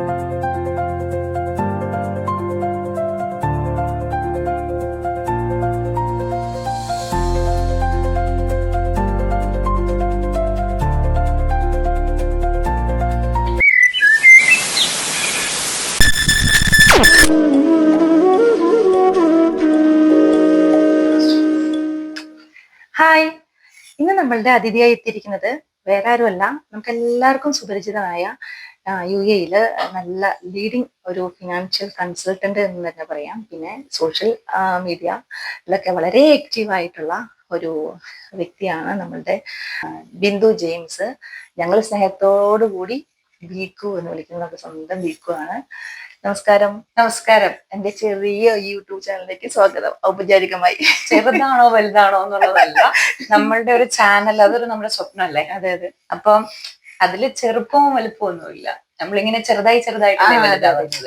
Hi, ഇന്ന് നമ്മളുടെ അതിഥിയായി എത്തിയിരിക്കുന്നത് വേറെ ആരുമല്ല, നമുക്ക് എല്ലാവർക്കും സുപരിചിതമായ UAE നല്ല ലീഡിങ് ഒരു ഫിനാൻഷ്യൽ കൺസൾട്ടന്റ് എന്ന് തന്നെ പറയാം. പിന്നെ സോഷ്യൽ മീഡിയയിലൊക്കെ വളരെ ആക്റ്റീവ് ആയിട്ടുള്ള ഒരു വ്യക്തിയാണ് നമ്മളുടെ ബിന്ദു ജെയിംസ്. ഞങ്ങൾ സ്നേഹത്തോടു കൂടി ബീക്കു എന്ന് വിളിക്കുന്നത് സ്വന്തം ബീക്കു ആണ്. നമസ്കാരം. നമസ്കാരം. എന്റെ ചെറിയ യൂട്യൂബ് ചാനലിലേക്ക് സ്വാഗതം. ഔപചാരികമായി. ചെറുതാണോ വലുതാണോ എന്നുള്ളതല്ല, നമ്മളുടെ ഒരു ചാനൽ അതൊരു നമ്മുടെ സ്വപ്നമല്ലേ. അതെ അതെ. അപ്പം അതില് ചെറുപ്പവും വലുപ്പവും ഒന്നുമില്ല, നമ്മളിങ്ങനെ ചെറുതായിട്ട്.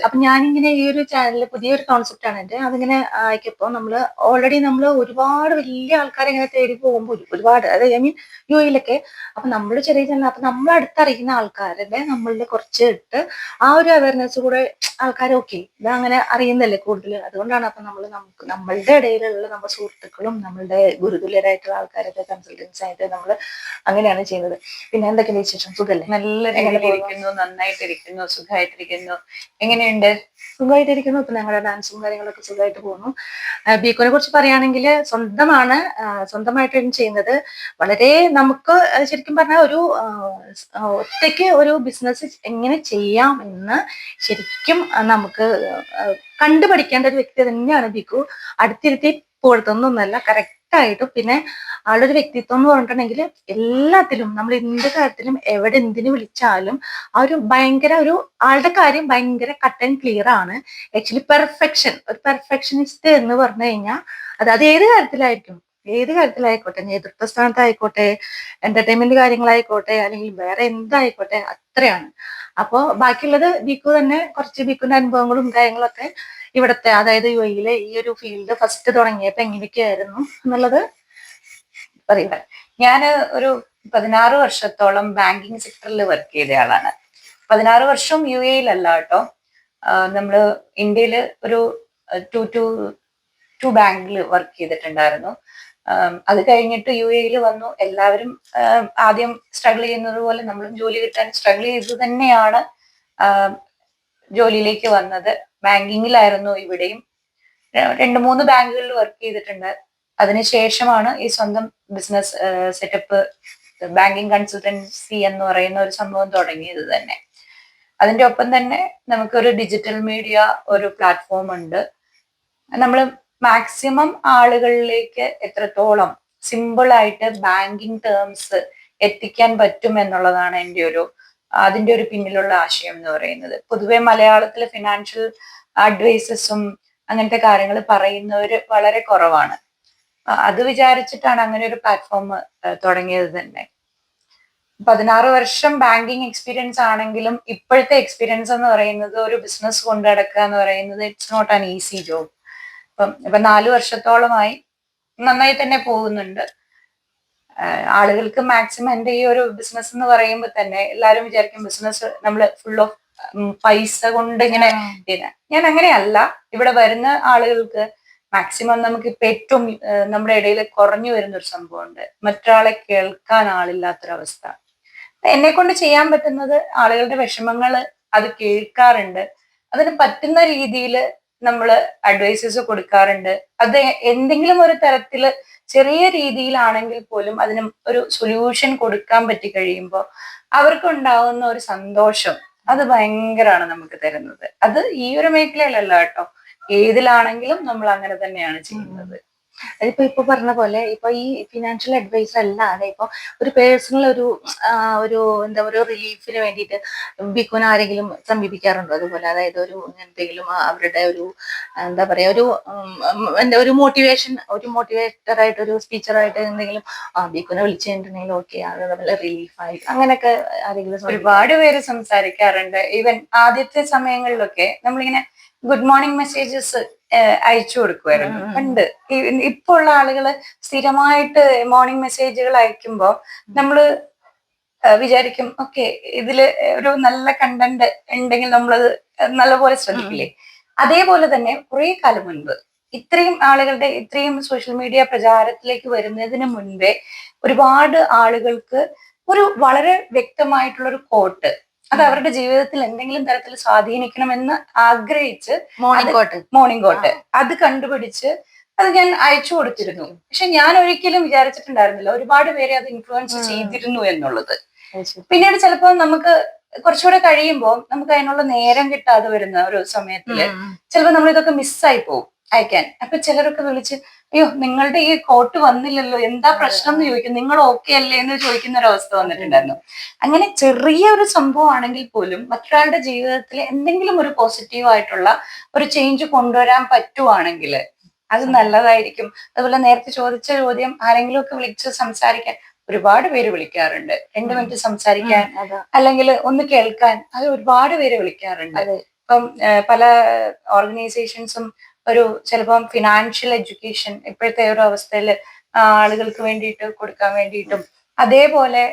അപ്പൊ ഞാനിങ്ങനെ ഈ ഒരു ചാനലിൽ പുതിയൊരു കോൺസെപ്റ്റ് ആണ് എന്റെ. അതിങ്ങനെ ആയിക്കപ്പോ നമ്മള് ഒരുപാട് വലിയ ആൾക്കാരെ ഇങ്ങനെ തേടി പോകുമ്പോൾ ഒരുപാട്, അതായത് UAE അപ്പൊ നമ്മള് ചെറിയ ചാനൽ, അപ്പൊ നമ്മൾ അടുത്തറിയുന്ന ആൾക്കാരുടെ നമ്മളുടെ കുറച്ച് ഇട്ട് ആ ഒരു അവയർനെസ് കൂടെ ആൾക്കാർ ഓക്കെ ഇതങ്ങനെ അറിയുന്നല്ലേ കൂടുതൽ. അതുകൊണ്ടാണ് അപ്പൊ നമ്മളുടെ ഇടയിലുള്ള നമ്മുടെ സുഹൃത്തുക്കളും നമ്മളുടെ ഗുരുതുല്യരായിട്ടുള്ള ആൾക്കാരൊക്കെ കൺസൾട്ടൻസ് ആയിട്ട് നമ്മൾ അങ്ങനെയാണ് ചെയ്യുന്നത്. പിന്നെ എന്തൊക്കെയാണ് വിശേഷം? സുഖല്ലേ? നല്ല രീതിയിലിരിക്കുന്നു, നന്നായിട്ടിരിക്കുന്നു, സുഖമായിട്ടിരിക്കുന്നു. എങ്ങനെയുണ്ട്? സുഖമായിട്ടിരിക്കുന്നു. ഇപ്പൊ ഞങ്ങളുടെ ഡാൻസും കാര്യങ്ങളൊക്കെ സുഖമായിട്ട് പോകുന്നു. ബീക്കോനെ കുറിച്ച് പറയുകയാണെങ്കിൽ സ്വന്തമായിട്ടാണ് ചെയ്യുന്നത്. വളരെ നമുക്ക് ശരിക്കും പറഞ്ഞാൽ ഒരു ഒറ്റയ്ക്ക് ഒരു ബിസിനസ് എങ്ങനെ ചെയ്യാം എന്ന് ശരിക്കും നമുക്ക് കണ്ടുപഠിക്കേണ്ട ഒരു വ്യക്തി തന്നെയാണ് ബീക്കു. അടുത്തിരുത്തി പോഴത്തൊന്നൊന്നല്ല, കറക്റ്റ് ആയിട്ടും. പിന്നെ ആളൊരു വ്യക്തിത്വം എന്ന് പറഞ്ഞിട്ടുണ്ടെങ്കിൽ എല്ലാത്തിലും നമ്മൾ എന്ത് കാര്യത്തിലും എവിടെ എന്തിനു വിളിച്ചാലും ആ ഒരു ആളുടെ കാര്യം ഭയങ്കര കട്ട് ആൻഡ് ക്ലിയർ ആണ്. ആക്ച്വലി ഒരു പെർഫെക്ഷനിസ്റ്റ് എന്ന് പറഞ്ഞു കഴിഞ്ഞാൽ അത് ഏത് കാര്യത്തിലായിക്കോട്ടെ, നേതൃത്വ സ്ഥാനത്തായിക്കോട്ടെ, എന്റർടൈൻമെന്റ് കാര്യങ്ങളായിക്കോട്ടെ, അല്ലെങ്കിൽ വേറെ എന്തായിക്കോട്ടെ, അത്രയാണ്. അപ്പോ ബാക്കിയുള്ളത് ബീക്കുവിന്റെ അനുഭവങ്ങളും കാര്യങ്ങളൊക്കെ ഇവിടുത്തെ, അതായത് UAE ഈ ഒരു ഫീൽഡ് ഫസ്റ്റ് തുടങ്ങിയപ്പോ എങ്ങനെയൊക്കെയായിരുന്നു എന്നുള്ളത് പറയുക. ഞാന് ഒരു 16 വർഷത്തോളം ബാങ്കിങ് സെക്ടറിൽ വർക്ക് ചെയ്ത ആളാണ്. 16 വർഷം UAE കേട്ടോ. നമ്മള് ഇന്ത്യയില് ഒരു ടു ബാങ്കിൽ വർക്ക് ചെയ്തിട്ടുണ്ടായിരുന്നു. അത് കഴിഞ്ഞിട്ട് UAE വന്നു. എല്ലാവരും ആദ്യം സ്ട്രഗിൾ ചെയ്യുന്നത് പോലെ നമ്മളും ജോലി കിട്ടാൻ സ്ട്രഗിൾ ചെയ്ത് തന്നെയാണ് ജോലിയിലേക്ക് വന്നത്. ബാങ്കിങ്ങിലായിരുന്നു ഇവിടെയും. 2-3 ബാങ്കുകളിൽ വർക്ക് ചെയ്തിട്ടുണ്ട്. അതിനുശേഷമാണ് ഈ സ്വന്തം ബിസിനസ് സെറ്റപ്പ്, ബാങ്കിങ് കൺസൾട്ടൻസി എന്ന് പറയുന്ന ഒരു സംഭവം തുടങ്ങിയത് തന്നെ. അതിന്റെ ഒപ്പം തന്നെ നമുക്കൊരു ഡിജിറ്റൽ മീഡിയ ഒരു പ്ലാറ്റ്ഫോം ഉണ്ട്. നമ്മൾ മാക്സിമം ആളുകളിലേക്ക് എത്രത്തോളം സിമ്പിൾ ആയിട്ട് ബാങ്കിങ് ടേംസ് എത്തിക്കാൻ പറ്റും എന്നുള്ളതാണ് അതിന്റെ ഒരു പിന്നിലുള്ള ആശയം എന്ന് പറയുന്നത്. പൊതുവെ മലയാളത്തിലെ ഫിനാൻഷ്യൽ അഡ്വൈസസും അങ്ങനത്തെ കാര്യങ്ങൾ പറയുന്നവര് വളരെ കുറവാണ്. അത് വിചാരിച്ചിട്ടാണ് അങ്ങനെ ഒരു പ്ലാറ്റ്ഫോം തുടങ്ങിയത് തന്നെ. 16 വർഷം ബാങ്കിങ് എക്സ്പീരിയൻസ് ആണെങ്കിലും ഇപ്പോഴത്തെ എക്സ്പീരിയൻസ് എന്ന് പറയുന്നത്, ഒരു ബിസിനസ് കൊണ്ടു നടക്കുക എന്ന് പറയുന്നത് it's not an easy job. ഇപ്പൊ 4 വർഷത്തോളമായി നന്നായി തന്നെ പോകുന്നുണ്ട്. ആളുകൾക്ക് മാക്സിമം എൻ്റെ ഈ ഒരു ബിസിനസ് എന്ന് പറയുമ്പോൾ തന്നെ എല്ലാവരും വിചാരിക്കും ബിസിനസ് നമ്മൾ ഫുൾ ഓഫ് പൈസ കൊണ്ട് ഇങ്ങനെ. ഞാൻ അങ്ങനെയല്ല. ഇവിടെ വരുന്ന ആളുകൾക്ക് മാക്സിമം നമുക്ക് ഇപ്പൊ ഏറ്റവും നമ്മുടെ ഇടയിൽ കുറഞ്ഞു വരുന്ന ഒരു സംഭവമുണ്ട്, മറ്റൊരാളെ കേൾക്കാൻ ആളില്ലാത്തൊരവസ്ഥ. എന്നെ കൊണ്ട് ചെയ്യാൻ പറ്റുന്നത് ആളുകളുടെ വിഷമങ്ങൾ അത് കേൾക്കാറുണ്ട്, അതിന് പറ്റുന്ന രീതിയിൽ നമ്മൾ അഡ്വൈസസ് കൊടുക്കാറുണ്ട്. അത് എന്തെങ്കിലും ഒരു തരത്തില് ചെറിയ രീതിയിലാണെങ്കിൽ പോലും അതിന് ഒരു സൊല്യൂഷൻ കൊടുക്കാൻ പറ്റി കഴിയുമ്പോൾ അവർക്കുണ്ടാവുന്ന ഒരു സന്തോഷം അത് ഭയങ്കരമാണ് നമുക്ക് തരുന്നത്. അത് ഈ ഒരു മേഖലയിലല്ല കേട്ടോ, ഏതിലാണെങ്കിലും നമ്മൾ അങ്ങനെ തന്നെയാണ് ചെയ്യുന്നത്. ഇപ്പൊ പറഞ്ഞ പോലെ ഇപ്പൊ ഈ ഫിനാൻഷ്യൽ അഡ്വൈസർ അല്ലാതെ ഇപ്പൊ ഒരു പേഴ്സണൽ ഒരു എന്താ പറയുക റിലീഫിന് വേണ്ടിയിട്ട് ബിക്കുവിനെ ആരെങ്കിലും സമീപിക്കാറുണ്ടോ? അതുപോലെ അതായത് എന്തെങ്കിലും അവരുടെ എന്താ പറയാ ഒരു മോട്ടിവേറ്റർ ആയിട്ട്, ഒരു സ്പീച്ചറായിട്ട് എന്തെങ്കിലും ബിക്കുവിനെ വിളിച്ചു കഴിഞ്ഞിട്ടുണ്ടെങ്കിൽ ഓക്കെ അതേപോലെ റിലീഫായി അങ്ങനെയൊക്കെ ആരെങ്കിലും? ഒരുപാട് പേര് സംസാരിക്കാറുണ്ട്. ഈവൻ ആദ്യത്തെ സമയങ്ങളിലൊക്കെ നമ്മളിങ്ങനെ ഗുഡ് മോർണിംഗ് മെസ്സേജസ് അയച്ചു കൊടുക്കുമായിരുന്നു പണ്ട്. ഇപ്പൊ ഉള്ള ആളുകള് സ്ഥിരമായിട്ട് മോർണിംഗ് മെസ്സേജുകൾ അയക്കുമ്പോ നമ്മള് വിചാരിക്കും ഓക്കെ ഇതില് ഒരു നല്ല കണ്ടന്റ് ഉണ്ടെങ്കിൽ നമ്മളത് നല്ലപോലെ ശ്രദ്ധിക്കില്ലേ. അതേപോലെ തന്നെ കുറെ കാലം മുൻപ് ഇത്രയും ആളുകളുടെ ഇത്രയും സോഷ്യൽ മീഡിയ പ്രചാരത്തിലേക്ക് വരുന്നതിന് മുൻപേ ഒരുപാട് ആളുകൾക്ക് ഒരു വളരെ വ്യക്തമായിട്ടുള്ള ഒരു കോട്ട് അത് അവരുടെ ജീവിതത്തിൽ എന്തെങ്കിലും തരത്തിൽ സ്വാധീനിക്കണമെന്ന് ആഗ്രഹിച്ച് മോർണിംഗ് കോട്ട് അത് കണ്ടുപിടിച്ച് അത് ഞാൻ അയച്ചു കൊടുത്തിരുന്നു. പക്ഷെ ഞാൻ ഒരിക്കലും വിചാരിച്ചിട്ടുണ്ടായിരുന്നില്ല ഒരുപാട് പേരെ അത് ഇൻഫ്ലുവൻസ് ചെയ്തിരുന്നു എന്നുള്ളത്. പിന്നീട് ചിലപ്പോൾ നമുക്ക് കുറച്ചുകൂടെ കഴിയുമ്പോൾ നമുക്ക് അതിനുള്ള നേരം കിട്ടാതെ വരുന്ന ഒരു സമയത്തില് ചിലപ്പോൾ നമ്മൾ ഇതൊക്കെ മിസ്സായി പോകും അയക്കാൻ. അപ്പൊ ചിലരൊക്കെ വിളിച്ച് അയ്യോ നിങ്ങളുടെ ഈ കോട്ട് വന്നില്ലല്ലോ എന്താ പ്രശ്നം എന്ന് ചോദിക്കും, നിങ്ങൾ ഓക്കെ അല്ലേ എന്ന് ചോദിക്കുന്ന ഒരു അവസ്ഥ വന്നിട്ടുണ്ടായിരുന്നു. അങ്ങനെ ചെറിയ ഒരു സംഭവം ആണെങ്കിൽ പോലും മറ്റൊരാളുടെ ജീവിതത്തിൽ എന്തെങ്കിലും ഒരു പോസിറ്റീവ് ആയിട്ടുള്ള ഒരു ചേഞ്ച് കൊണ്ടുവരാൻ പറ്റുവാണെങ്കിൽ അത് നല്ലതായിരിക്കും. അതുപോലെ നേരത്തെ ചോദിച്ച ചോദ്യം ആരെങ്കിലും ഒക്കെ വിളിച്ച് സംസാരിക്കാൻ ഒരുപാട് പേര് വിളിക്കാറുണ്ട്. 2 മിനിറ്റ് സംസാരിക്കാൻ അല്ലെങ്കിൽ ഒന്ന് കേൾക്കാൻ അത് ഒരുപാട് പേര് വിളിക്കാറുണ്ട്. ഇപ്പം പല ഓർഗനൈസേഷൻസും ഒരു ചിലപ്പം ഫിനാൻഷ്യൽ എഡ്യൂക്കേഷൻ ഇപ്പോഴത്തെ ഒരു അവസ്ഥയിൽ ആളുകൾക്ക് വേണ്ടിയിട്ട് കൊടുക്കാൻ വേണ്ടിയിട്ടും അതേപോലെ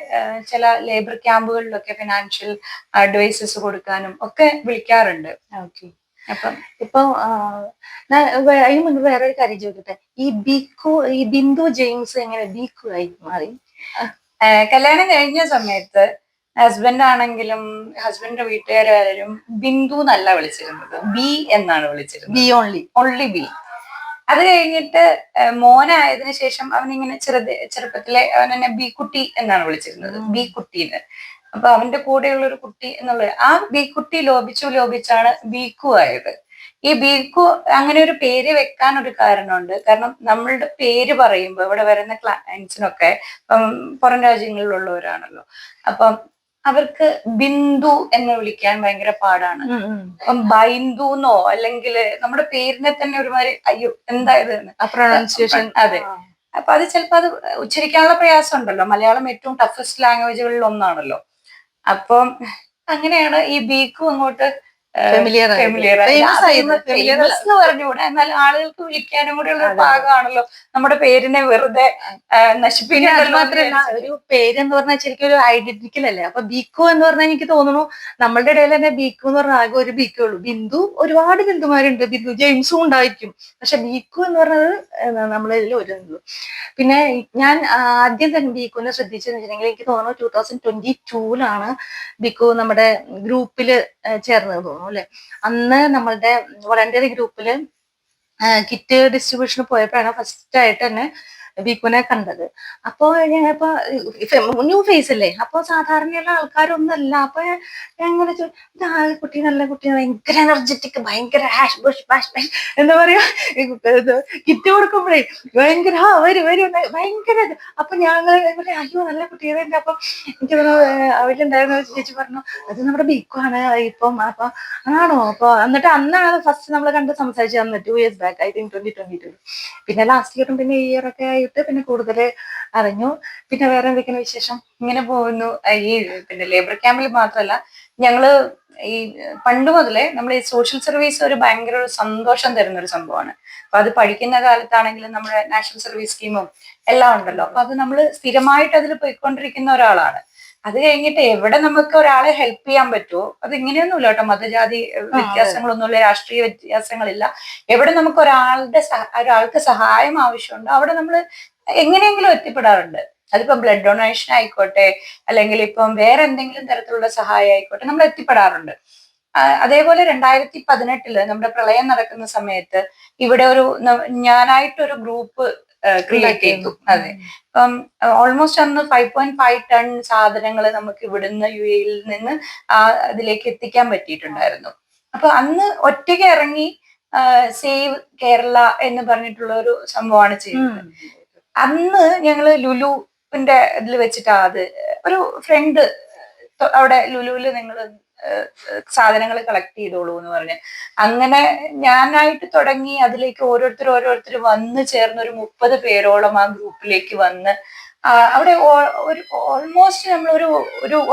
ചില ലേബർ ക്യാമ്പുകളിലൊക്കെ ഫിനാൻഷ്യൽ അഡ്വൈസസ് കൊടുക്കാനും ഒക്കെ വിളിക്കാറുണ്ട്. ഓക്കെ. അപ്പം ഇപ്പൊ അതിന് മുൻപ് വേറൊരു കാര്യം ചോദിക്കട്ടെ, ഈ ബിന്ദു ജെയിംസ് എങ്ങനെ ബീക്കു ആയി മാറി? കല്യാണം കഴിഞ്ഞ സമയത്ത് ഹസ്ബൻഡ് ആണെങ്കിലും ഹസ്ബൻഡിന്റെ വീട്ടുകാരും ബിന്ദു എന്നല്ല വിളിച്ചിരുന്നത്, ബി എന്നാണ് വിളിച്ചിരുന്നത്. B only B. അത് കഴിഞ്ഞിട്ട് മോനായതിനു ശേഷം അവനിങ്ങനെ ചെറുപ്പത്തിലെ അവനെന്നെ ബി കുട്ടി എന്നാണ് വിളിച്ചിരുന്നത്, ബി കുട്ടീന്ന്. അപ്പൊ അവന്റെ കൂടെയുള്ള ഒരു കുട്ടി എന്നുള്ളത് ആ ബി കുട്ടി ലോപിച്ചാണ് ബീക്കു ആയത്. ഈ ബീക്കു അങ്ങനെ ഒരു പേര് വെക്കാൻ ഒരു കാരണമുണ്ട്. കാരണം നമ്മളുടെ പേര് പറയുമ്പോൾ ഇവിടെ വരുന്ന ക്ലയൻസിനൊക്കെ പുറം രാജ്യങ്ങളിലുള്ളവരാണല്ലോ, അപ്പം അവർക്ക് ബിന്ദു എന്ന് വിളിക്കാൻ ഭയങ്കര പാടാണ്. അപ്പം ബൈന്ദുന്നോ അല്ലെങ്കിൽ നമ്മുടെ പേരിനെ തന്നെ ഒരുമാതിരി അയ്യോ എന്തായത് പ്രൊനൗൺസിയേഷൻ. അതെ. അപ്പൊ അത് ചിലപ്പോ അത് ഉച്ചരിക്കാനുള്ള പ്രയാസം ഉണ്ടല്ലോ, മലയാളം ഏറ്റവും ടഫസ്റ്റ് ലാംഗ്വേജുകളിൽ ഒന്നാണല്ലോ. അപ്പം അങ്ങനെയാണ് ഈ ബീക്കു അങ്ങോട്ട് പറഞ്ഞുകൂടെ, എന്നാൽ ആളുകൾക്ക് വിളിക്കാനും കൂടെ ഉള്ള ഭാഗമാണല്ലോ നമ്മുടെ പേരിനെ വെറുതെ നശിപ്പിക്കാൻ. മാത്രമല്ല ഒരു പേരെന്ന് പറഞ്ഞാൽ ശരിക്കും ഒരു ഐഡന്റിക്കൽ അല്ലേ. അപ്പൊ ബീക്കു എന്ന് പറഞ്ഞാൽ എനിക്ക് തോന്നുന്നു നമ്മളുടെ ഇടയിൽ തന്നെ ബീക്കു എന്ന് പറഞ്ഞാൽ ആകെ ഒരു ബീക്കേ ഉള്ളൂ. ബിന്ദു ഒരുപാട് ബിന്ദുമാരുണ്ട്, ബിന്ദു ജെയിംസും ഉണ്ടായിരിക്കും. പക്ഷെ ബീക്കു എന്ന് പറഞ്ഞത് നമ്മളിൽ ഒരു ബിന്ദു. പിന്നെ ഞാൻ ആദ്യം തന്നെ ബീക്കുവിനെ ശ്രദ്ധിച്ചെന്ന് വെച്ചിട്ടുണ്ടെങ്കിൽ എനിക്ക് തോന്നുന്നു 2022 ബിക്കു നമ്മുടെ ഗ്രൂപ്പില് ചേർന്നത് തോന്നുന്നു അല്ലെ. അന്ന് നമ്മളുടെ വോളണ്ടിയർ ഗ്രൂപ്പില് കിറ്റ് ഡിസ്ട്രിബ്യൂഷന് പോയപ്പോഴാണ് ഫസ്റ്റ് ആയിട്ട് തന്നെ ബീക്കുവിനെ കണ്ടത്. അപ്പൊ ഞങ്ങളിപ്പോ ന്യൂ ഫേസ് അല്ലേ, അപ്പൊ സാധാരണയുള്ള ആൾക്കാരൊന്നല്ല. അപ്പൊ ഞാൻ ഇങ്ങനെ കുട്ടി നല്ല കുട്ടി, ഭയങ്കര എനർജറ്റിക്, ഭയങ്കര ഹാഷ് ബഷ് ബാഷ് ബാഷ് എന്താ പറയാ, കിറ്റ് കൊടുക്കുമ്പോഴേ ഭയങ്കര വരും ഭയങ്കര. അപ്പൊ ഞങ്ങൾ അയ്യോ നല്ല കുട്ടികളുണ്ട്. അപ്പൊ എനിക്ക് അവരുണ്ടായിരുന്ന ചേച്ചി പറഞ്ഞു അത് നമ്മുടെ ബീക്കുവാണ് ഇപ്പം. അപ്പൊ ആണോ? അപ്പൊ എന്നിട്ട് അന്നാണ് ഫസ്റ്റ് നമ്മൾ കണ്ട് സംസാരിച്ചു തന്നത് 2 years ബാക്ക്, ഐ തിങ്ക് 2022. പിന്നെ ലാസ്റ്റ് ഇയറും പിന്നെ ഈ ഇയർ ഒക്കെ ആയിട്ട് പിന്നെ കൂടുതൽ അറിഞ്ഞു. പിന്നെ വേറെ എന്തൊക്കെയാണ് വിശേഷം? ഇങ്ങനെ പോകുന്നു. ഈ പിന്നെ ലേബർ ക്യാമ്പിൽ മാത്രമല്ല ഞങ്ങള് ഈ പണ്ട് മുതലേ നമ്മൾ ഈ സോഷ്യൽ സർവീസ് ഒരു ഭയങ്കര ഒരു സന്തോഷം തരുന്ന ഒരു സംഭവമാണ്. അപ്പൊ അത് പഠിക്കുന്ന കാലത്താണെങ്കിലും നമ്മുടെ നാഷണൽ സർവീസ് സ്കീമും എല്ലാം ഉണ്ടല്ലോ. അപ്പൊ അത് നമ്മൾ സ്ഥിരമായിട്ട് അതിൽ പോയിക്കൊണ്ടിരിക്കുന്ന ഒരാളാണ്. അത് കഴിഞ്ഞിട്ട് എവിടെ നമുക്ക് ഒരാളെ ഹെൽപ്പ് ചെയ്യാൻ പറ്റുമോ, അത് ഇങ്ങനെയൊന്നുമില്ല കേട്ടോ, മതജാതി വ്യത്യാസങ്ങളൊന്നുമില്ല, രാഷ്ട്രീയ വ്യത്യാസങ്ങളില്ല. എവിടെ നമുക്ക് ഒരാൾക്ക് സഹായം ആവശ്യമുണ്ടോ അവിടെ നമ്മൾ എങ്ങനെയെങ്കിലും എത്തിപ്പെടാറുണ്ട്. അതിപ്പോ ബ്ലഡ് ഡൊണേഷൻ ആയിക്കോട്ടെ അല്ലെങ്കിൽ ഇപ്പം വേറെ എന്തെങ്കിലും തരത്തിലുള്ള സഹായം ആയിക്കോട്ടെ നമ്മൾ എത്തിപ്പെടാറുണ്ട്. അതേപോലെ 2018 നമ്മുടെ പ്രളയം നടക്കുന്ന സമയത്ത് ഇവിടെ ഞാനായിട്ടൊരു ഗ്രൂപ്പ് ക്രിയേറ്റ് ചെയ്തു. അതെ. അപ്പം ഓൾമോസ്റ്റ് അന്ന് 5.5 ടൺ സാധനങ്ങൾ നമുക്ക് ഇവിടുന്ന് UAE നിന്ന് അതിലേക്ക് എത്തിക്കാൻ പറ്റിയിട്ടുണ്ടായിരുന്നു. അപ്പൊ അന്ന് ഒറ്റയ്ക്ക് ഇറങ്ങി സേവ് കേരള എന്ന് പറഞ്ഞിട്ടുള്ള ഒരു സംഭവമാണ് ചെയ്തത്. അന്ന് ഞങ്ങള് ലുലുവിന്റെ ഇതിൽ വെച്ചിട്ടാ അത് ഒരു ഫ്രണ്ട് അവിടെ ലുലുവില് നിങ്ങൾ സാധനങ്ങൾ കളക്ട് ചെയ്തോളൂ എന്ന് പറഞ്ഞ് അങ്ങനെ ഞാനായിട്ട് തുടങ്ങി അതിലേക്ക് ഓരോരുത്തർ വന്ന് ചേർന്ന് ഒരു 30 പേരോളം ആ ഗ്രൂപ്പിലേക്ക് വന്ന് അവിടെ ഓൾമോസ്റ്റ് നമ്മൾ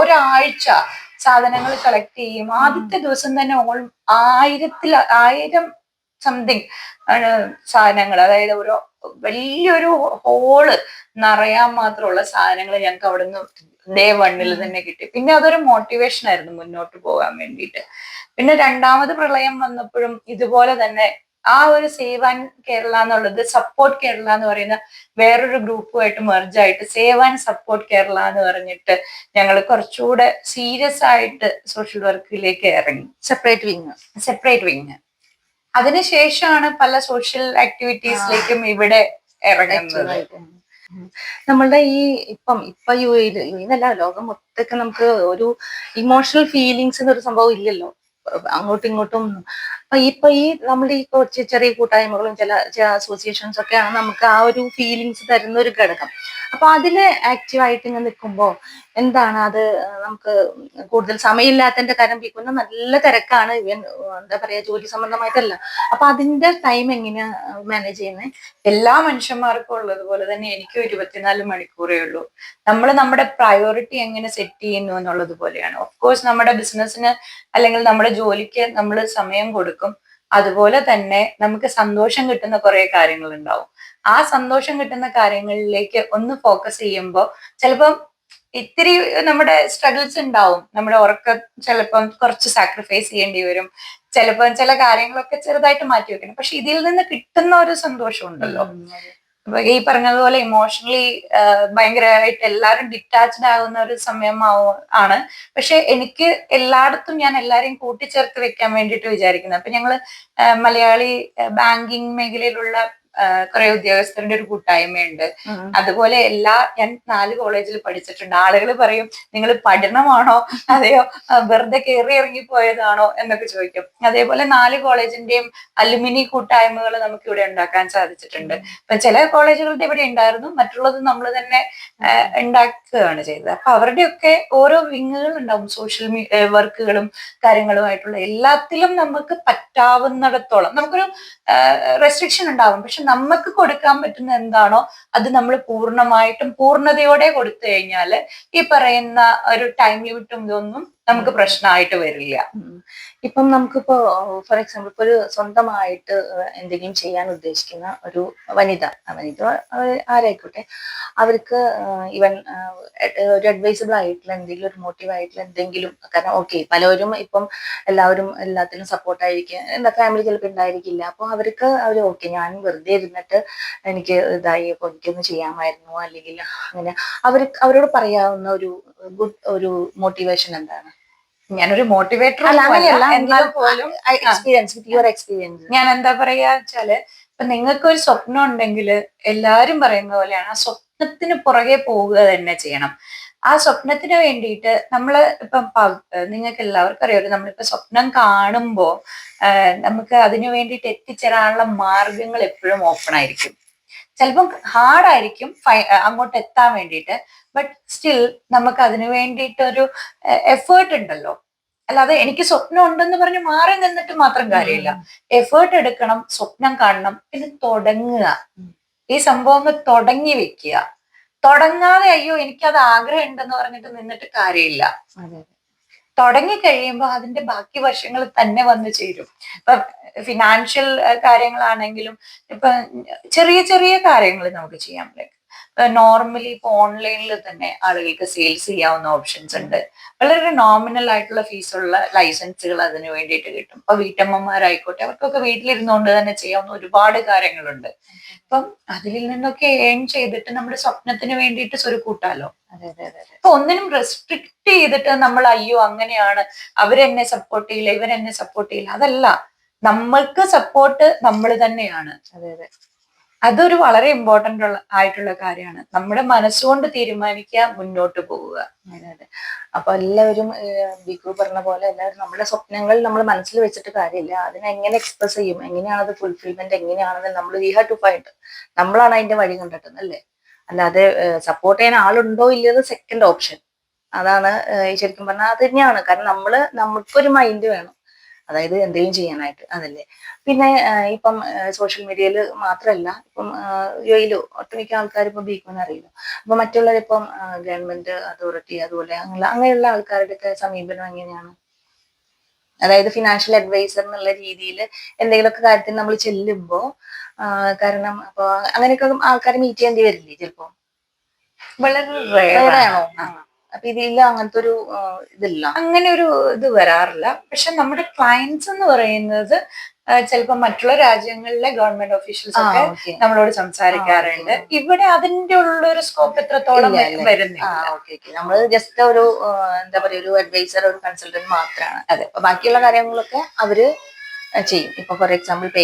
ഒരാഴ്ച സാധനങ്ങൾ കളക്ട് ചെയ്യും. ആദ്യത്തെ ദിവസം തന്നെ 1000 സംതിങ് സാധനങ്ങൾ, അതായത് വലിയൊരു ഹോള് നിറയാൻ മാത്രമുള്ള സാധനങ്ങൾ ഞങ്ങൾക്ക് അവിടെ നിന്ന് ഡേ വണ്ണിൽ തന്നെ കിട്ടി. പിന്നെ അതൊരു മോട്ടിവേഷൻ ആയിരുന്നു മുന്നോട്ട് പോകാൻ വേണ്ടിയിട്ട്. പിന്നെ രണ്ടാമത് പ്രളയം വന്നപ്പോഴും ഇതുപോലെ തന്നെ ആ ഒരു സേവ് ആൻഡ് കേരള എന്നുള്ളത് സപ്പോർട്ട് കേരള എന്ന് പറയുന്ന വേറൊരു ഗ്രൂപ്പുമായിട്ട് മെർജ് ആയിട്ട് സേവ് ആൻഡ് സപ്പോർട്ട് കേരള എന്ന് പറഞ്ഞിട്ട് ഞങ്ങൾ കുറച്ചുകൂടെ സീരിയസ് ആയിട്ട് സോഷ്യൽ വർക്കിലേക്ക് ഇറങ്ങി. Separate wing. അതിനുശേഷമാണ് പല സോഷ്യൽ ആക്ടിവിറ്റീസിലേക്കും ഇവിടെ ഇറങ്ങുന്നത്. നമ്മളുടെ ഈ ഇപ്പൊ യു എന്നല്ല ലോകം മൊത്തമൊക്കെ നമുക്ക് ഒരു ഇമോഷണൽ ഫീലിങ്സ് എന്നൊരു സംഭവം ഇല്ലല്ലോ അങ്ങോട്ടും ഇങ്ങോട്ടും. ഇപ്പൊ ഈ നമ്മുടെ ഈ ചെറിയ കൂട്ടായ്മകളും ചില അസോസിയേഷൻസ് ഒക്കെയാണ് നമുക്ക് ആ ഒരു ഫീലിങ്സ് തരുന്ന ഒരു ഘടകം. അപ്പൊ അതില് ആക്റ്റീവായിട്ട് ഇങ്ങനെ നിൽക്കുമ്പോ എന്താണ് അത് നമുക്ക് കൂടുതൽ സമയമില്ലാത്തതിന്റെ കാര്യം പിക്കുന്ന നല്ല തിരക്കാണ്, ഇവൻ എന്താ പറയാ ജോലി സംബന്ധമായിട്ടല്ല. അപ്പൊ അതിന്റെ ടൈം എങ്ങനെയാ മാനേജ് ചെയ്യുന്നത്? എല്ലാ മനുഷ്യന്മാർക്കും ഉള്ളതുപോലെ തന്നെ എനിക്കും 24 മണിക്കൂറേ ഉള്ളൂ. നമ്മൾ നമ്മുടെ പ്രയോറിറ്റി എങ്ങനെ സെറ്റ് ചെയ്യുന്നു എന്നുള്ളത് പോലെയാണ്. ഓഫ് കോഴ്സ് നമ്മുടെ ബിസിനസ്സിന് അല്ലെങ്കിൽ നമ്മുടെ ജോലിക്ക് നമ്മൾ സമയം കൊടുക്കും. അതുപോലെ തന്നെ നമുക്ക് സന്തോഷം കിട്ടുന്ന കുറെ കാര്യങ്ങൾ ഉണ്ടാവും. ആ സന്തോഷം കിട്ടുന്ന കാര്യങ്ങളിലേക്ക് ഒന്ന് ഫോക്കസ് ചെയ്യുമ്പോൾ ചിലപ്പം ഇത്തിരി നമ്മുടെ സ്ട്രഗിൾസ് ഉണ്ടാവും. നമ്മുടെ ഉറക്കം ചിലപ്പം കുറച്ച് സാക്രിഫൈസ് ചെയ്യേണ്ടി വരും. ചിലപ്പം ചില കാര്യങ്ങളൊക്കെ ചെറുതായിട്ട് മാറ്റി വെക്കണം. പക്ഷെ ഇതിൽ നിന്ന് കിട്ടുന്ന ഒരു സന്തോഷം ഉണ്ടല്ലോ. അപ്പൊ ഈ പറഞ്ഞതുപോലെ ഇമോഷണലി ഭയങ്കരമായിട്ട് എല്ലാവരും ഡിറ്റാച്ച്ഡ് ആകുന്ന ഒരു സമയമാണ്. പക്ഷെ എനിക്ക് എല്ലായിടത്തും ഞാൻ എല്ലാരെയും കൂട്ടിച്ചേർത്ത് വെക്കാൻ വേണ്ടിയിട്ട് വിചാരിക്കുന്നത്. അപ്പൊ ഞങ്ങള് മലയാളി ബാങ്കിങ് മേഖലയിലുള്ള കുറെ ഉദ്യോഗസ്ഥരുടെ ഒരു കൂട്ടായ്മയുണ്ട്. അതുപോലെ ഞാൻ 4 കോളേജിൽ പഠിച്ചിട്ടുണ്ട്. ആളുകൾ പറയും നിങ്ങൾ പഠനമാണോ അതെയോ വെറുതെ കയറി ഇറങ്ങി പോയതാണോ എന്നൊക്കെ ചോദിക്കും. അതേപോലെ 4 കോളേജിന്റെയും അലുമിനി കൂട്ടായ്മകൾ നമുക്ക് ഇവിടെ ഉണ്ടാക്കാൻ സാധിച്ചിട്ടുണ്ട്. ഇപ്പൊ ചില കോളേജുകളുടെ ഇവിടെ ഉണ്ടായിരുന്നു, മറ്റുള്ളത് നമ്മൾ തന്നെ ഉണ്ടാക്കുകയാണ് ചെയ്തത്. അപ്പൊ അവരുടെയൊക്കെ ഓരോ വിങ്ങുകൾ ഉണ്ടാവും, സോഷ്യൽ വർക്കുകളും കാര്യങ്ങളുമായിട്ടുള്ള എല്ലാത്തിലും നമുക്ക് പറ്റാവുന്നിടത്തോളം നമുക്കൊരു റെസ്ട്രിക്ഷൻ ഉണ്ടാവും. പക്ഷെ നമുക്ക് കൊടുക്കാൻ പറ്റുന്ന എന്താണോ അത് നമ്മൾ പൂർണ്ണമായിട്ടും പൂർണ്ണതയോടെ കൊടുത്തു കഴിഞ്ഞാൽ ഈ പറയുന്ന ഒരു ടൈം ലിമിറ്റും ഇതൊന്നും നമുക്ക് പ്രശ്നമായിട്ട് വരില്ല. ഇപ്പം നമുക്കിപ്പോ ഫോർ എക്സാമ്പിൾ ഇപ്പൊ ഒരു സ്വന്തമായിട്ട് എന്തെങ്കിലും ചെയ്യാൻ ഉദ്ദേശിക്കുന്ന ഒരു വനിത ആരായിക്കോട്ടെ, അവർക്ക് ഈവൻ ഒരു അഡ്വൈസബിൾ ആയിട്ടുള്ള എന്തെങ്കിലും ഒരു മോട്ടീവ് ആയിട്ടുള്ള എന്തെങ്കിലും, കാരണം ഓക്കെ പലരും ഇപ്പം എല്ലാവരും എല്ലാത്തിനും സപ്പോർട്ടായിരിക്കും, എന്താ ഫാമിലി ചിലപ്പോൾ ഉണ്ടായിരിക്കില്ല. അപ്പൊ അവർ ഓക്കെ ഞാൻ വെറുതെ ഇരുന്നിട്ട് എനിക്ക് ഇതായി അപ്പൊ എനിക്കൊന്ന് ചെയ്യാമായിരുന്നു, അല്ലെങ്കിൽ അങ്ങനെ അവരോട് പറയാവുന്ന ഒരു ഗുഡ് ഒരു മോട്ടിവേഷൻ എന്താണ്? ഞാനൊരു മോട്ടിവേറ്റർ ഞാൻ എന്താ പറയാ വെച്ചാല്, ഇപ്പൊ നിങ്ങൾക്ക് ഒരു സ്വപ്നം ഉണ്ടെങ്കിൽ എല്ലാരും പറയുന്ന പോലെയാണ് ആ സ്വപ്നത്തിന് പുറകെ പോവുക തന്നെ ചെയ്യണം. ആ സ്വപ്നത്തിന് വേണ്ടിയിട്ട് നമ്മള് ഇപ്പം നിങ്ങൾക്ക് എല്ലാവർക്കും അറിയാമല്ലോ, നമ്മളിപ്പോ സ്വപ്നം കാണുമ്പോ നമുക്ക് അതിനു വേണ്ടിയിട്ട് എത്തിച്ചേരാനുള്ള മാർഗങ്ങൾ എപ്പോഴും ഓപ്പൺ ആയിരിക്കും. ചിലപ്പം ഹാർഡായിരിക്കും അങ്ങോട്ട് എത്താൻ വേണ്ടിയിട്ട്, ബട്ട് സ്റ്റിൽ നമുക്ക് അതിനു വേണ്ടിയിട്ടൊരു എഫേർട്ട് ഉണ്ടല്ലോ. അല്ലാതെ എനിക്ക് സ്വപ്നം ഉണ്ടെന്ന് പറഞ്ഞ് മാറി നിന്നിട്ട് മാത്രം കാര്യമില്ല. എഫേർട്ട് എടുക്കണം, സ്വപ്നം കാണണം, പിന്നെ തുടങ്ങുക. ഈ സംഭവങ്ങൾ തുടങ്ങി വെക്കുക. തുടങ്ങാതെ അയ്യോ എനിക്കത് ആഗ്രഹം ഉണ്ടെന്ന് പറഞ്ഞിട്ട് നിന്നിട്ട് കാര്യമില്ല. തുടങ്ങി കഴിയുമ്പോൾ അതിന്റെ ബാക്കി വശങ്ങൾ തന്നെ വന്നു ചേരും. ഇപ്പൊ ഫിനാൻഷ്യൽ കാര്യങ്ങളാണെങ്കിലും ഇപ്പൊ ചെറിയ ചെറിയ കാര്യങ്ങൾ നമുക്ക് ചെയ്യാൻ പറ്റും. നോർമലി ഇപ്പൊ ഓൺലൈനിൽ തന്നെ ആളുകൾക്ക് സെയിൽസ് ചെയ്യാവുന്ന ഓപ്ഷൻസ് ഉണ്ട്. വളരെ നോമിനൽ ആയിട്ടുള്ള ഫീസുള്ള ലൈസൻസുകൾ അതിന് വേണ്ടിയിട്ട് കിട്ടും. ഇപ്പൊ വീട്ടമ്മമാരായിക്കോട്ടെ, അവർക്കൊക്കെ വീട്ടിലിരുന്നുകൊണ്ട് തന്നെ ചെയ്യാവുന്ന ഒരുപാട് കാര്യങ്ങളുണ്ട്. അപ്പം അതിൽ നിന്നൊക്കെ ഏൺ ചെയ്തിട്ട് നമ്മുടെ സ്വപ്നത്തിന് വേണ്ടിയിട്ട് സ്വരുക്കൂട്ടാലോ. ഇപ്പൊ ഒന്നിനും റെസ്ട്രിക്ട് ചെയ്തിട്ട് നമ്മൾ അയ്യോ അങ്ങനെയാണ്, അവരെന്നെ സപ്പോർട്ട് ചെയ്യില്ല, ഇവരെന്നെ സപ്പോർട്ട് ചെയ്യില്ല, അതല്ല. നമ്മൾക്ക് സപ്പോർട്ട് നമ്മൾ തന്നെയാണ്. അതൊരു വളരെ ഇമ്പോർട്ടന്റ് ആയിട്ടുള്ള കാര്യമാണ്. നമ്മുടെ മനസ്സുകൊണ്ട് തീരുമാനിക്കുക, മുന്നോട്ട് പോവുക. അപ്പൊ എല്ലാവരും ബിക്കു പറഞ്ഞ പോലെ എല്ലാവരും നമ്മുടെ സ്വപ്നങ്ങൾ നമ്മൾ മനസ്സിൽ വെച്ചിട്ട് കാര്യമില്ല, അതിനെ എങ്ങനെ എക്സ്പ്രസ് ചെയ്യും, എങ്ങനെയാണ് അത് ഫുൾഫിൽമെന്റ് എങ്ങനെയാണെന്ന് നമ്മൾ വി ഹാവ് ടു ഫൈൻഡ്. നമ്മളാണ് അതിന്റെ വഴി കണ്ടെത്തുന്നത് അല്ലേ. അല്ലാതെ സപ്പോർട്ട് ചെയ്യാൻ ആളുണ്ടോ ഇല്ലത് സെക്കൻഡ് ഓപ്ഷൻ. അതാണ് ശരിക്കും പറഞ്ഞാൽ അത് തന്നെയാണ്. കാരണം നമുക്കൊരു മൈൻഡ് വേണം, അതായത് എന്തെങ്കിലും ചെയ്യാനായിട്ട്, അതല്ലേ. പിന്നെ ഇപ്പം സോഷ്യൽ മീഡിയയിൽ മാത്രമല്ല, ഇപ്പം യുഎഇയിൽ ഒട്ടുമിക്ക ആൾക്കാർ ഇപ്പം ബികോൺ അറിയില്ല. അപ്പൊ മറ്റുള്ളവരിപ്പം ഗവൺമെന്റ് അതോറിറ്റി അതുപോലെ അങ്ങനെയുള്ള ആൾക്കാരുടെയൊക്കെ സമീപനം എങ്ങനെയാണ്? അതായത് ഫിനാൻഷ്യൽ അഡ്വൈസർ എന്നുള്ള രീതിയിൽ എന്തെങ്കിലുമൊക്കെ കാര്യത്തിൽ നമ്മൾ ചെല്ലുമ്പോ കാരണം അപ്പൊ അങ്ങനെയൊക്കെ ആൾക്കാരെ മീറ്റ് ചെയ്യേണ്ടി വരില്ലേ ചിലപ്പോ? വളരെ റെയറാണോ? അപ്പൊ ഇതിൽ അങ്ങനത്തെ ഒരു ഇതില്ല. അങ്ങനെ ഒരു ഇത് വരാറില്ല. പക്ഷെ നമ്മുടെ ക്ലയൻസ് എന്ന് പറയുന്നത് ചിലപ്പോൾ മറ്റുള്ള രാജ്യങ്ങളിലെ ഗവൺമെന്റ് ഓഫീഷ്യൽസ് ഒക്കെ ഓക്കെ. നമ്മളോട് സംസാരിക്കാറുണ്ട്. ഇവിടെ അതിന്റെ ഉള്ളൊരു സ്കോപ്പ് എത്രത്തോളം ഇല്ല അല്ലേ? വരുന്നില്ല. Okay okay. നമ്മള് ജസ്റ്റ് ഒരു എന്താ പറയാ ഒരു അഡ്വൈസർ, ഒരു കൺസൾട്ടന്റ് മാത്രമാണ്. അതെ. അപ്പൊ ബാക്കിയുള്ള കാര്യങ്ങളൊക്കെ അവര് ചെയ്യും. ഇപ്പൊ ഫോർ എക്സാമ്പിൾ ഇപ്പൊ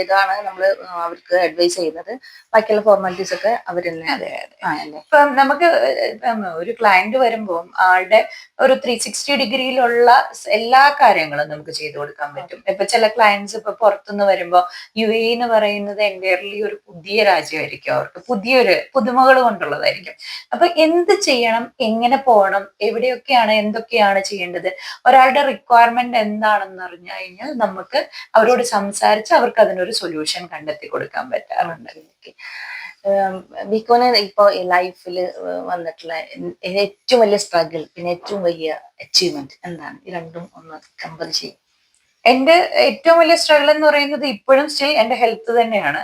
ഏതാണ് നമ്മൾ അവർക്ക് അഡ്വൈസ് ചെയ്യുന്നത്, ബാക്കിയുള്ള ഫോർമാലിറ്റീസ് ഒക്കെ അവർ തന്നെ. അതെ അതെ. അല്ലേ? ഇപ്പം നമുക്ക് ഇപ്പം ഒരു ക്ലയന്റ് വരുമ്പോൾ ആളുടെ ഒരു 360 ഡിഗ്രിയിലുള്ള എല്ലാ കാര്യങ്ങളും നമുക്ക് ചെയ്തു കൊടുക്കാൻ പറ്റും. ഇപ്പൊ ചില ക്ലയൻസ് ഇപ്പൊ പുറത്തുനിന്ന് വരുമ്പോൾ UAE എന്ന് പറയുന്നത് എൻറ്റയർലി ഒരു പുതിയ രാജ്യമായിരിക്കും, അവർക്ക് പുതിയൊരു പുതുമകൾ കൊണ്ടുള്ളതായിരിക്കും. അപ്പൊ എന്ത് ചെയ്യണം, എങ്ങനെ പോകണം, എവിടെയൊക്കെയാണ് എന്തൊക്കെയാണ് ചെയ്യേണ്ടത്, ഒരാളുടെ റിക്വയർമെന്റ് എന്താണെന്ന് അറിഞ്ഞു കഴിഞ്ഞാൽ നമുക്ക് അവരോട് സംസാരിച്ച് അവർക്ക് അതിനൊരു സൊല്യൂഷൻ കണ്ടെത്തി കൊടുക്കാൻ പറ്റാറുണ്ട്. ബിക്കോന് ഇപ്പൊ ലൈഫിൽ വന്നിട്ടുള്ള ഏറ്റവും വലിയ സ്ട്രഗിൾ, പിന്നെ ഏറ്റവും വലിയ അച്ചീവ്മെന്റ് എന്താണ്? ഈ രണ്ടും ഒന്ന് കമ്പയർ ചെയ്യും. എന്റെ ഏറ്റവും വലിയ സ്ട്രഗിൾ എന്ന് പറയുന്നത് ഇപ്പോഴും സ്റ്റിൽ എന്റെ ഹെൽത്ത് തന്നെയാണ്.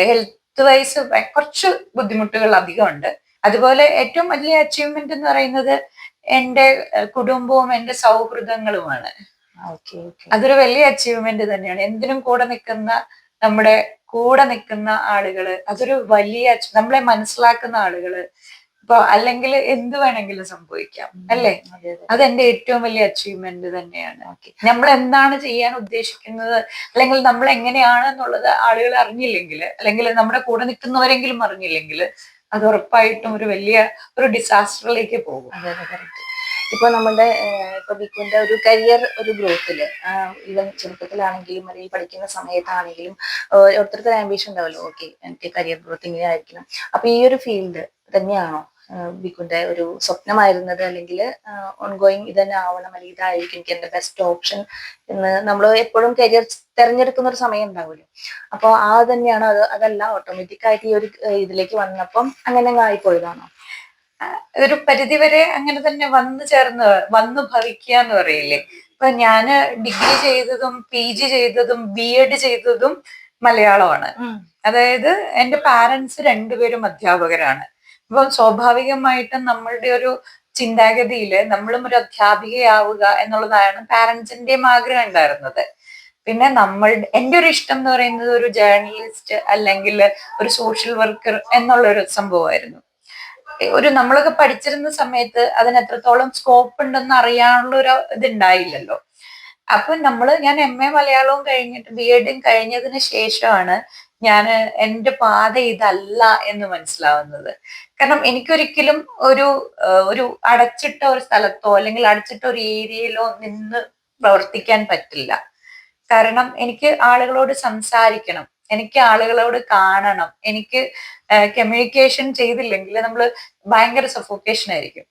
ഹെൽത്ത് വൈസ് കുറച്ച് ബുദ്ധിമുട്ടുകൾ അധികമുണ്ട്. അതുപോലെ ഏറ്റവും വലിയ അച്ചീവ്മെന്റ് എന്ന് പറയുന്നത് എന്റെ കുടുംബവും എന്റെ സൗഹൃദങ്ങളുമാണ്. അതൊരു വലിയ അച്ചീവ്മെന്റ് തന്നെയാണ്. എന്തിനും നമ്മുടെ കൂടെ നിൽക്കുന്ന ആളുകള്, അതൊരു വലിയ നമ്മളെ മനസ്സിലാക്കുന്ന ആളുകള്. ഇപ്പൊ അല്ലെങ്കിൽ എന്ത് വേണമെങ്കിലും സംഭവിക്കാം അല്ലേ? അതെന്റെ ഏറ്റവും വലിയ അച്ചീവ്മെന്റ് തന്നെയാണ്. നമ്മൾ എന്താണ് ചെയ്യാൻ ഉദ്ദേശിക്കുന്നത്, അല്ലെങ്കിൽ നമ്മൾ എങ്ങനെയാണ് എന്നുള്ളത് ആളുകൾ അറിഞ്ഞില്ലെങ്കിൽ, അല്ലെങ്കിൽ നമ്മുടെ കൂടെ നിൽക്കുന്നവരെങ്കിലും അറിഞ്ഞില്ലെങ്കിൽ, അത് ഉറപ്പായിട്ടും ഒരു വലിയ ഒരു ഡിസാസ്റ്ററിലേക്ക് പോകും. ഇപ്പൊ നമ്മുടെ ഇപ്പൊ ബിക്കുവിന്റെ ഒരു കരിയർ ഒരു ഗ്രോത്തില്, ഈവൻ ചെറുപ്പത്തിലാണെങ്കിലും അല്ലെങ്കിൽ പഠിക്കുന്ന സമയത്താണെങ്കിലും ഓരോരുത്തർക്ക് ആംബിഷൻ ഉണ്ടാവല്ലോ. ഓക്കെ, എനിക്ക് കരിയർ ഗ്രോത്ത് ഇങ്ങനെ ആയിരിക്കണം. അപ്പൊ ഈ ഒരു ഫീൽഡ് തന്നെയാണോ ബിക്കുവിന്റെ ഒരു സ്വപ്നമായിരുന്നത്, അല്ലെങ്കിൽ ഓൺഗോയിങ് ഇത് തന്നെ ആവണം, അല്ലെങ്കിൽ ഇതായിരിക്കും എനിക്ക് എന്റെ ബെസ്റ്റ് ഓപ്ഷൻ എന്ന് നമ്മൾ എപ്പോഴും കരിയർ തെരഞ്ഞെടുക്കുന്ന ഒരു സമയം ഉണ്ടാവുമല്ലോ. അപ്പൊ തന്നെയാണോ, അതല്ല ഓട്ടോമാറ്റിക് ആയിട്ട് ഈ ഒരു ഇതിലേക്ക് വന്നപ്പം അങ്ങനെ ആയിപ്പോയതാണോ? ഒരു പരിധിവരെ അങ്ങനെ തന്നെ വന്നു ഭവിക്കുക എന്ന് പറയില്ലേ. ഇപ്പൊ ഞാന് ഡിഗ്രി ചെയ്തതും PG ചെയ്തതും BEd ചെയ്തതും മലയാളമാണ്. അതായത് എന്റെ പാരന്റ്സ് രണ്ടുപേരും അധ്യാപകരാണ്. അപ്പൊ സ്വാഭാവികമായിട്ടും നമ്മളുടെ ഒരു ചിന്താഗതിയില് നമ്മളും ഒരു അധ്യാപികയാവുക എന്നുള്ളതാണ് പാരന്റ്സിന്റെയും ആഗ്രഹം ഉണ്ടായിരുന്നത്. പിന്നെ എന്റെ ഒരു ഇഷ്ടം എന്ന് പറയുന്നത് ഒരു ജേർണലിസ്റ്റ് അല്ലെങ്കിൽ ഒരു സോഷ്യൽ വർക്കർ എന്നുള്ളൊരു സംഭവമായിരുന്നു. നമ്മളൊക്കെ പഠിച്ചിരുന്ന സമയത്ത് അതിന് എത്രത്തോളം സ്കോപ്പ് ഉണ്ടെന്ന് അറിയാനുള്ള ഒരു ഇതുണ്ടായില്ലല്ലോ. അപ്പൊ ഞാൻ MA മലയാളവും കഴിഞ്ഞിട്ട് BEdും കഴിഞ്ഞതിന് ശേഷമാണ് ഞാൻ എന്റെ പാത ഇതല്ല എന്ന് മനസ്സിലാവുന്നത്. കാരണം എനിക്കൊരിക്കലും ഒരു അടച്ചിട്ട ഒരു സ്ഥലത്തോ അല്ലെങ്കിൽ അടച്ചിട്ട ഒരു ഏരിയയിലോ നിന്ന് പ്രവർത്തിക്കാൻ പറ്റില്ല. കാരണം എനിക്ക് ആളുകളോട് സംസാരിക്കണം, എനിക്ക് ആളുകളോട് കാണണം, എനിക്ക് കമ്മ്യൂണിക്കേഷൻ ചെയ്തില്ലെങ്കിൽ നമ്മൾ ഭയങ്കര സഫോക്കേഷൻ ആയിരിക്കും.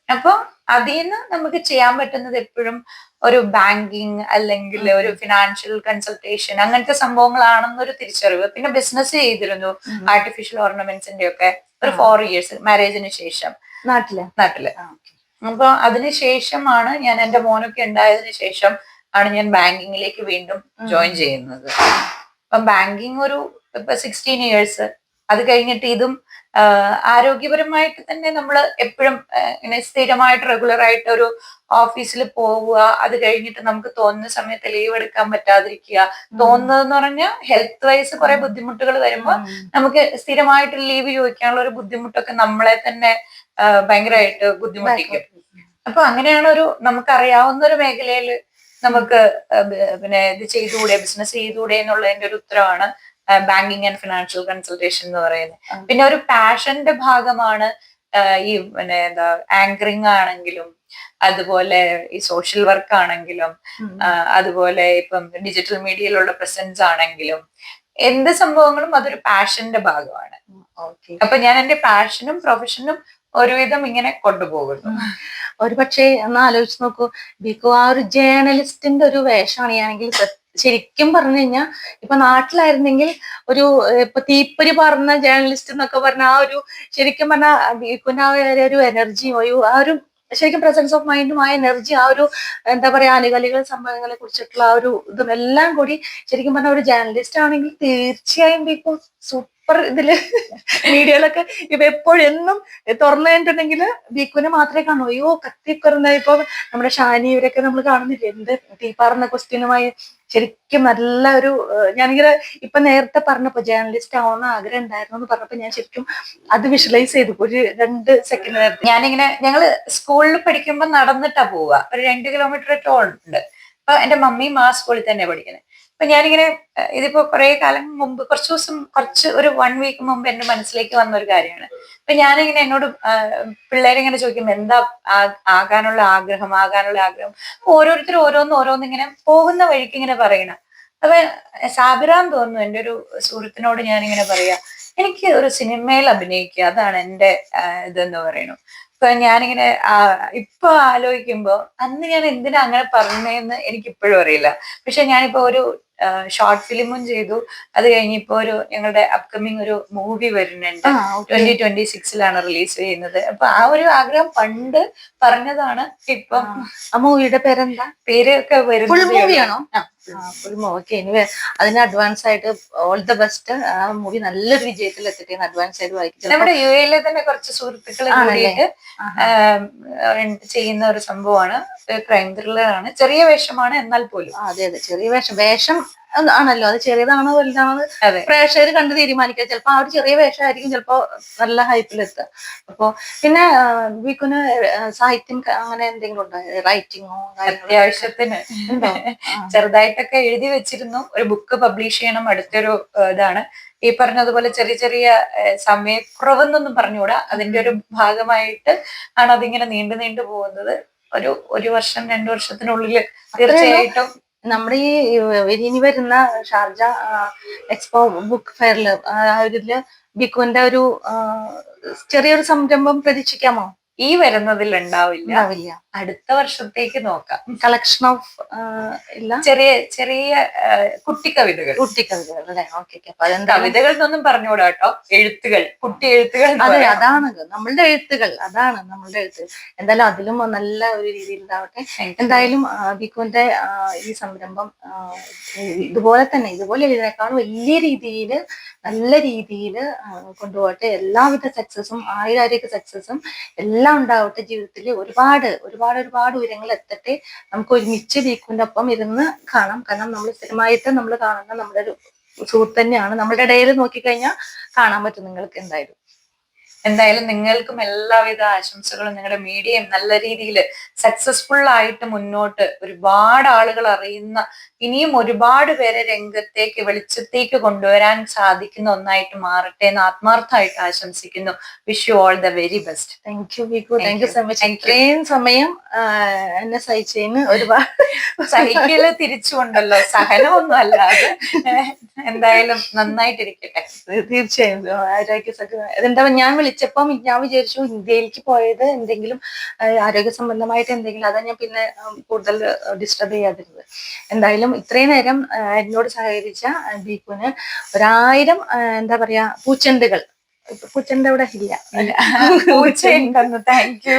അപ്പൊ അതിൽ നിന്ന് നമുക്ക് ചെയ്യാൻ പറ്റുന്നത് എപ്പോഴും ഒരു ബാങ്കിങ് അല്ലെങ്കിൽ ഒരു ഫിനാൻഷ്യൽ കൺസൾട്ടേഷൻ അങ്ങനത്തെ സംഭവങ്ങളാണെന്നൊരു തിരിച്ചറിവ്. പിന്നെ ബിസിനസ് ചെയ്തിരുന്നു, ആർട്ടിഫിഷ്യൽ ഓർണമെന്റ്സിന്റെ ഒക്കെ ഒരു 4 years മാരേജിന് ശേഷം നാട്ടില്. അപ്പൊ അതിനുശേഷമാണ് ഞാൻ എന്റെ മോനൊക്കെ ഉണ്ടായതിനു ശേഷം ആണ് ഞാൻ ബാങ്കിങ്ങിലേക്ക് വീണ്ടും ജോയിൻ ചെയ്യുന്നത്. അപ്പം ബാങ്കിങ് ഇപ്പൊ 16 years, അത് കഴിഞ്ഞിട്ട് ഇതും ആരോഗ്യപരമായിട്ട് തന്നെ നമ്മൾ എപ്പോഴും ഇങ്ങനെ സ്ഥിരമായിട്ട് റെഗുലർ ആയിട്ട് ഒരു ഓഫീസിൽ പോവുക, അത് കഴിഞ്ഞിട്ട് നമുക്ക് തോന്നുന്ന സമയത്ത് ലീവ് എടുക്കാൻ പറ്റാതിരിക്കുക. തോന്നുന്നതെന്ന് പറഞ്ഞാൽ ഹെൽത്ത് വൈസ് കുറെ ബുദ്ധിമുട്ടുകൾ വരുമ്പോൾ നമുക്ക് സ്ഥിരമായിട്ട് ലീവ് ചോദിക്കാനുള്ള ഒരു ബുദ്ധിമുട്ടൊക്കെ നമ്മളെ തന്നെ ഭയങ്കരമായിട്ട് ബുദ്ധിമുട്ടിക്കും. അപ്പൊ അങ്ങനെയാണ് നമുക്കറിയാവുന്ന ഒരു മേഖലയിൽ നമുക്ക് പിന്നെ ഇത് ചെയ്തുകൂടെ, ബിസിനസ് ചെയ്തുകൂടെ എന്നുള്ളതിന്റെ ഒരു ഉത്തരവാണ് ബാങ്കിങ് ആൻഡ് ഫിനാൻഷ്യൽ കൺസൾട്ടേഷൻ എന്ന് പറയുന്നത്. പിന്നെ ഒരു പാഷന്റെ ഭാഗമാണ് ഈ ആങ്കറിങ് ആണെങ്കിലും, അതുപോലെ ഈ സോഷ്യൽ വർക്ക് ആണെങ്കിലും, അതുപോലെ ഇപ്പം ഡിജിറ്റൽ മീഡിയയിലുള്ള പ്രസൻസ് ആണെങ്കിലും, എന്ത് സംഭവങ്ങളും അതൊരു പാഷന്റെ ഭാഗമാണ്. അപ്പൊ ഞാൻ എന്റെ പാഷനും പ്രൊഫഷനും ഒരുവിധം ഇങ്ങനെ കൊണ്ടുപോകുന്നു. ഒരു പക്ഷേ ഒന്ന് ആലോചിച്ച് നോക്കൂ, ബിക്കോ ആ ഒരു ജേർണലിസ്റ്റിന്റെ ഒരു വേഷം അണിയാണെങ്കിൽ ശരിക്കും പറഞ്ഞു കഴിഞ്ഞാൽ ഇപ്പൊ നാട്ടിലായിരുന്നെങ്കിൽ ഇപ്പൊ തീപ്പൊരി പറഞ്ഞ ജേർണലിസ്റ്റ് എന്നൊക്കെ പറഞ്ഞ ശരിക്കും പറഞ്ഞാൽ ബിക്കുവിന്റെ ഒരു എനർജിയും ശരിക്കും പ്രസൻസ് ഓഫ് മൈൻഡും എനർജി എന്താ പറയാ ആനുകാലിക സംഭവങ്ങളെ കുറിച്ചിട്ടുള്ള ഇതും എല്ലാം കൂടി ശരിക്കും പറഞ്ഞ ഒരു ജേർണലിസ്റ്റ് ആണെങ്കിൽ തീർച്ചയായും ബിക്കു സൂപ്പർ ഇതില് മീഡിയയിലൊക്കെ ഇപ്പൊ എപ്പോഴും എന്നും തുറന്നു കഴിഞ്ഞിട്ടുണ്ടെങ്കിൽ ബീക്കുവിനെ മാത്രമേ കാണൂ. അയ്യോ കത്തിക്കുറന്ന ഇപ്പൊ നമ്മുടെ ഷാനി ഇവരൊക്കെ നമ്മൾ കാണുന്നില്ല, എന്ത് തീപ്പാറുന്ന ക്വസ്റ്റ്യനുമായി ശരിക്കും നല്ല ഒരു ഞാനിങ്ങനെ ഇപ്പൊ നേരത്തെ പറഞ്ഞപ്പോ ജേർണലിസ്റ്റ് ആവുന്ന ആഗ്രഹം ഉണ്ടായിരുന്നു എന്ന് പറഞ്ഞപ്പോ ഞാൻ ശരിക്കും അത് വിഷ്വലൈസ് ചെയ്തു ഒരു 2 സെക്കൻഡ് നേരത്തെ. ഞാനിങ്ങനെ ഞങ്ങള് സ്കൂളിൽ പഠിക്കുമ്പോ നടന്നിട്ടാ പോവുക, ഒരു 2 കിലോമീറ്റർ ഉണ്ട്. അപ്പൊ എന്റെ മമ്മിയും ആ സ്കൂളിൽ തന്നെ പഠിക്കുന്നത്. അപ്പൊ ഞാനിങ്ങനെ ഇതിപ്പോ കുറെ കാലം മുമ്പ് ഒരു 1 വീക്ക് മുമ്പ് എന്റെ മനസ്സിലേക്ക് വന്ന ഒരു കാര്യമാണ്. അപ്പൊ ഞാനിങ്ങനെ എന്നോട് പിള്ളേരിങ്ങനെ ചോദിക്കുമ്പോ എന്താ ആകാനുള്ള ആഗ്രഹം ഓരോരുത്തരും ഓരോന്നിങ്ങനെ പോകുന്ന വഴിക്ക് ഇങ്ങനെ പറയണം. അപ്പൊ സാബിറാൻ തോന്നുന്നു എന്റെ ഒരു സുഹൃത്തിനോട് ഞാനിങ്ങനെ പറയാ, എനിക്ക് ഒരു സിനിമയിൽ അഭിനയിക്കുക, അതാണ് എന്റെ ഇതെന്ന് പറയുന്നു. ഇപ്പൊ ഞാനിങ്ങനെ ഇപ്പൊ ആലോചിക്കുമ്പോ അന്ന് ഞാൻ എന്തിനാ അങ്ങനെ പറഞ്ഞതെന്ന് എനിക്ക് ഇപ്പോഴും അറിയില്ല. പക്ഷെ ഞാനിപ്പോ ഒരു ഷോർട്ട് ഫിലിമും ചെയ്തു. അത് കഴിഞ്ഞിപ്പോ ഞങ്ങളുടെ അപ്കമിങ് ഒരു മൂവി വരുന്നുണ്ട്. 2026 റിലീസ് ചെയ്യുന്നത്. അപ്പൊ ആ ഒരു ആഗ്രഹം പണ്ട് പറഞ്ഞതാണ്. ഇപ്പം ആ മൂവിയുടെ പേരെന്താ? പേരൊക്കെ ഫുൾ വരുന്നത് മൂവിയാണോ? Full movie. ഓക്കെ, ഇനി അതിന് അഡ്വാൻസ് ആയിട്ട് ഓൾ ദ ബെസ്റ്റ്. ആ മൂവി നല്ലൊരു വിജയത്തിൽ എത്തിയിട്ട് അഡ്വാൻസ് ആയിട്ട് വായിക്കും. നമ്മുടെ UAE തന്നെ കുറച്ച് സുഹൃത്തുക്കൾ കൂടിയിട്ട് ചെയ്യുന്ന ഒരു സംഭവമാണ്. ക്രൈം ത്രില്ലറാണ്, ചെറിയ വേഷമാണ് എന്നാൽ പോലും. അതെ അതെ, ചെറിയ വേഷം ആണല്ലോ, അത് ചെറിയതാണോ വലുതാണോ പ്രേക്ഷകർ കണ്ട് തീരുമാനിക്കുക. ചിലപ്പോ ആ ഒരു ചെറിയ വേഷമായിരിക്കും ചിലപ്പോ നല്ല ഹൈപ്പിലെത്തുക. അപ്പൊ പിന്നെ ബീക്കുന് സാഹിത്യം അങ്ങനെ എന്തെങ്കിലും ഉണ്ടോ? റൈറ്റിങ്ങോ? അത്യാവശ്യത്തിന് ചെറുതായിട്ടൊക്കെ എഴുതി വെച്ചിരുന്നു. ഒരു ബുക്ക് പബ്ലിഷ് ചെയ്യണം, അടുത്തൊരു ഇതാണ്. ഈ പറഞ്ഞതുപോലെ ചെറിയ ചെറിയ സമയക്കുറവെന്നൊന്നും പറഞ്ഞുകൂടാ, അതിന്റെ ഒരു ഭാഗമായിട്ട് ആണ് അതിങ്ങനെ നീണ്ടു പോകുന്നത്. ഒരു വർഷം 2 വർഷത്തിനുള്ളിൽ തീർച്ചയായിട്ടും നമ്മുടെ ഇനി വരുന്ന ഷാർജ എക്സ്പോ ബുക്ക് ഫെയറില് ഇതില് ബിക്കുവിന്റെ ഒരു ചെറിയൊരു സംരംഭം പ്രതീക്ഷിക്കാമോ? ഈ വരുന്നതിൽ ഉണ്ടാവില്ല. അടുത്ത വർഷത്തേക്ക് നോക്കാം. കളക്ഷൻ ഓഫ് ഇല്ല, ചെറിയ ചെറിയ കുട്ടിക്കവിതകൾ അല്ലേ? ഓക്കെ. കവിതകൾ എന്നൊന്നും പറഞ്ഞുകൂടാ കേട്ടോ, എഴുത്തുകൾ, കുട്ടി എഴുത്തുകൾ. അതെ, അതാണ് നമ്മളുടെ എഴുത്തുകൾ, എന്തായാലും അതിലും നല്ല ഒരു രീതിയിൽ ഉണ്ടാവട്ടെ. എന്തായാലും ബിക്കുവിന്റെ ഈ സംരംഭം ഇതുപോലെ ഇതിനേക്കാളും വലിയ രീതിയിൽ നല്ല രീതിയിൽ കൊണ്ടുപോകട്ടെ. എല്ലാവിധ സക്സസും ആയിരം സക്സസും എല്ലാം ഉണ്ടാവട്ടെ ജീവിതത്തിൽ. ഒരുപാട് ഉയരങ്ങൾ എത്തട്ടെ. നമുക്ക് ഒരുമിച്ച് ബീക്കുവിന്റെ ഒപ്പം ഇരുന്ന് കാണാം. കാരണം നമ്മൾ സ്ഥിരമായിട്ട് നമ്മൾ കാണുന്ന നമ്മുടെ ഒരു സുഹൃത്ത് തന്നെയാണ്. നമ്മുടെ ഇടയിൽ നോക്കിക്കഴിഞ്ഞാൽ കാണാൻ പറ്റും നിങ്ങൾക്ക്. എന്തായാലും നിങ്ങൾക്കും എല്ലാവിധ ആശംസകളും. നിങ്ങളുടെ മീഡിയയും നല്ല രീതിയിൽ സക്സസ്ഫുൾ ആയിട്ട് മുന്നോട്ട് ഒരുപാട് ആളുകൾ അറിയുന്ന, ഇനിയും ഒരുപാട് പേരെ രംഗത്തേക്ക് വെളിച്ചത്തേക്ക് കൊണ്ടുവരാൻ സാധിക്കുന്ന ഒന്നായിട്ട് മാറട്ടെ എന്ന് ആത്മാർത്ഥമായിട്ട് ആശംസിക്കുന്നു. Wish you all the very best. Thank you ബീക്കു, താങ്ക് യു സോ മച്ച്. ഇത്രയും സമയം എന്നെ സഹിച്ചതിന് ഒരുപാട് സഹിക്കല് തിരിച്ചുകൊണ്ടല്ലോ, സഹനമൊന്നും അല്ലാതെ. എന്തായാലും നന്നായിട്ടിരിക്കട്ടെ. തീർച്ചയായും. എന്താ ഞാൻ വിളിച്ചപ്പം ഞാൻ വിചാരിച്ചു ഇന്ത്യയിലേക്ക് പോയത് എന്തെങ്കിലും ആരോഗ്യ സംബന്ധമായിട്ട് എന്തെങ്കിലും, അതാ ഞാൻ പിന്നെ കൂടുതൽ ഡിസ്റ്റർബ് ചെയ്യാതിരുന്നത്. എന്തായാലും ഇത്രയും നേരം എന്നോട് സഹകരിച്ച ബീക്കുവിന് 1000 എന്താ പറയാ പൂച്ചെണ്ടുകൾ. പൂച്ചെണ്ട് അവിടെ ഇല്ല. Thank you.